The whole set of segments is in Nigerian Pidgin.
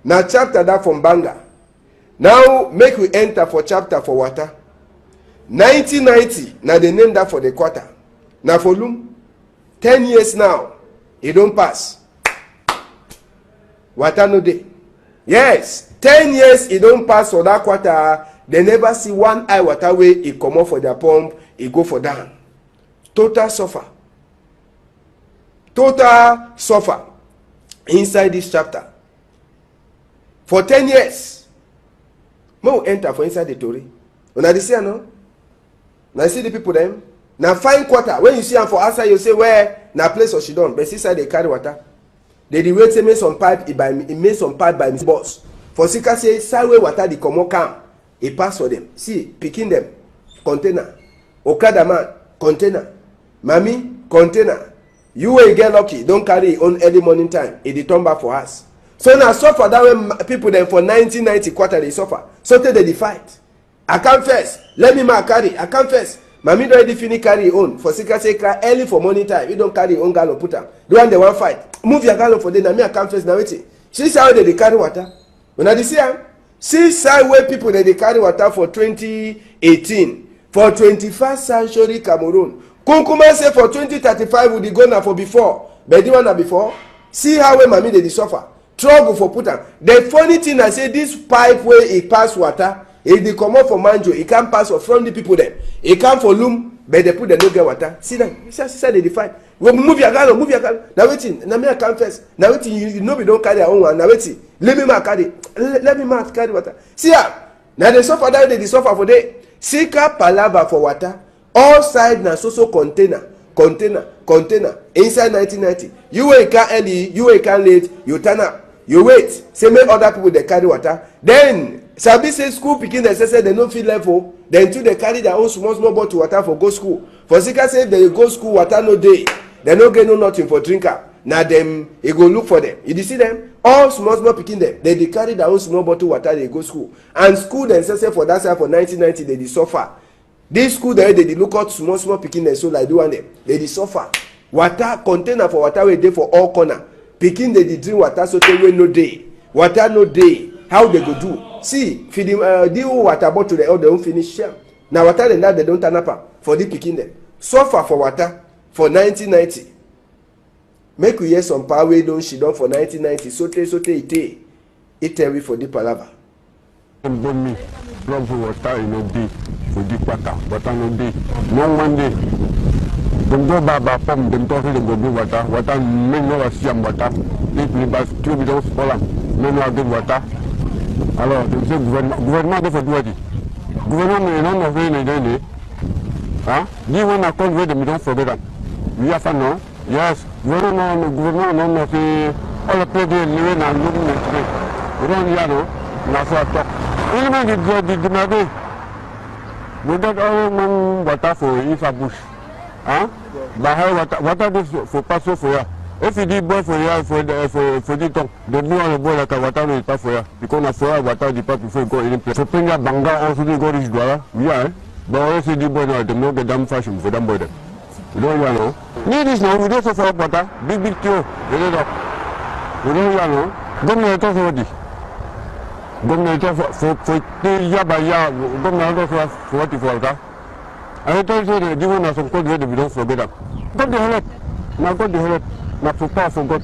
Now chapter that from Banga. Now make we enter for chapter for water. 1990. Now they name that for the quarter. Now for Loom, 10 years now, it don't pass. Water no day. Yes, 10 years it don't pass for that quarter. They never see one eye water way it come off for their pump, it go for down. Total suffer. Total suffer inside this chapter. For 10 years. Mo enter for inside the Tory. Una dey see no? Now see the people them. Now fine quarter. When you see them for outside, you say where na place or she done. But inside they carry water. They the wait say make some pipe. It made some pipe by Mr. Boss. For Sika say side way water the come come. It pass for them. See picking them container. Okada man container. Mami container. You will get lucky. Don't carry it on early morning time. It turn back for us. So now suffer that way people then for 1990 quarter they suffer. So they fight. I come first. Let me ma carry. I come first. Mami don't already finish carry your own. For Sika say early for morning time. You don't carry your own gallon put them. The one they want fight. Move your gallon for them. Now me I come first. Now wait. See how they carry water. When I see them. See side where people they carry water for 2018. For 21st century Cameroon. Kunkuma say for 2035 would go now for before. But the one na before. See how when Mami they suffer. Struggle for put am. The funny thing I say this pipe where it pass water, it dey come out for Manjo, it can't pass from the people them. It come for Loom, but they put the no get water. See them. See they fight. We move your gallon, move your gallon. Now waiting. Now me I come first. Now waiting. You know we don't carry our own one. Now waiting. Let me ma carry. Let me ma carry water. See ya. Now they suffer that they suffer for day. Sika palava for water. All side na so container. Container. Inside 1990. You wait can early. You wait can late. You turn up. You wait, say make other people they carry water. Then Sabi say school picking they say they no feel level. Then too they carry their own small bottle water for go school. For Sika say if they go school water no day, they no get no nothing for drinker. Now them he go look for them. You see them? All small picking them. They carry their own small bottle water they go school. And school then say for that side for 1990 they suffer. This school they look out small picking them so like do one them. They suffer. Water container for water we dey for all corner. Picking the drink water so they will no day. Water no day. How they go do? See, feed them the water bottle they all they don't finish share. Now water then that they don't turn up for the picking them. Suffer for water for 1990. Make we hear some power we don't she done for 1990. Sote it we for the palava. Me plug for water in a day for the water no day. No one day. Dem go baba pom dem talk dem go do water men no was jam water if we bas two bidons all men no get water alors dem say gouvernement de faire do gouvernement no no fait ne ah ni wanna call we dem don't forget that we have no yes gouvernement no fait all the lieu na ngum ne ron ya no na so talk il me dit de nabe we got all man water for Ifa bush. Huh? But how water this for pass for ya? If you did boy for ya for the tongue, the new one boy like a water will pass for ya. Because na for ya water the pass before you go in place. So Penya Banga also they go rich dollar. Yeah. But also the boy now they no get damn fashion for them boy them. You don't know. Need this now we don't suffer water. Big too. You don't know. Government talk about this. Government talk for ya by ya. Government talk for what for water. I told you that you want some code where we don't forget that. God the help. Now God the help. Now for power for God.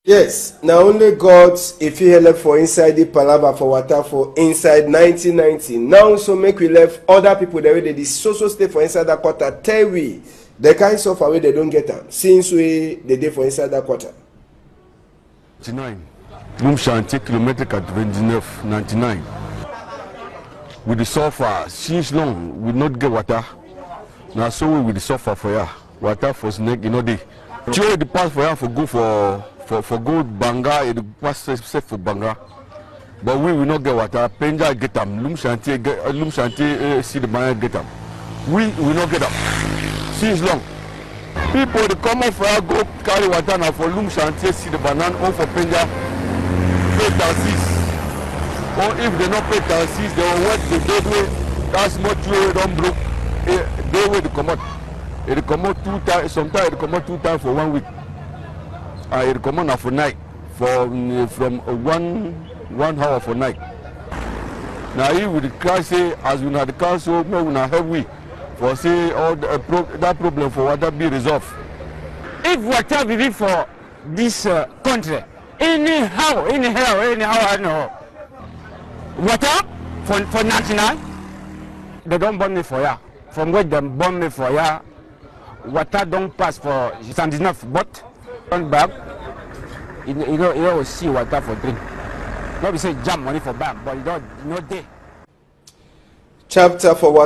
Yes, now only God if he help for inside the palava for water for inside 1990. Now so make we left other people the way they so stay for inside that quarter. Tell we the kind of away they don't get them. Since we they day for inside that quarter. 99. Loom chantier kilomètre 99, 99. With the sulfur, since long we not get water. Now so we with the sulfur for ya. Water for snake, you know the. Sure the pass for ya for go for good Banga, it pass safe for Banga. But we will not get water. Penja get them. Loom chantier see the man get them. We will not get them. Since long. People they come off for ya go carry water now for Loom chantier see the banana or for Penja pay taxes. Or if they not pay taxes, they will work the gateway. That's much way don't broke. They will come out. It come out 2 times. Sometimes it come out 2 times for 1 week. It come out now for night. from 1 hour for night. Now he would cry say as we had council, we will have we for say all that problem for water be resolved. If water be for this country, anyhow, I know. Water for national, they don't burn me for ya. From where they burn me for ya, water don't pass for some enough, but on back, you don't see water for drink. Not be say jam money for bank, but you don't know day. Chapter for what?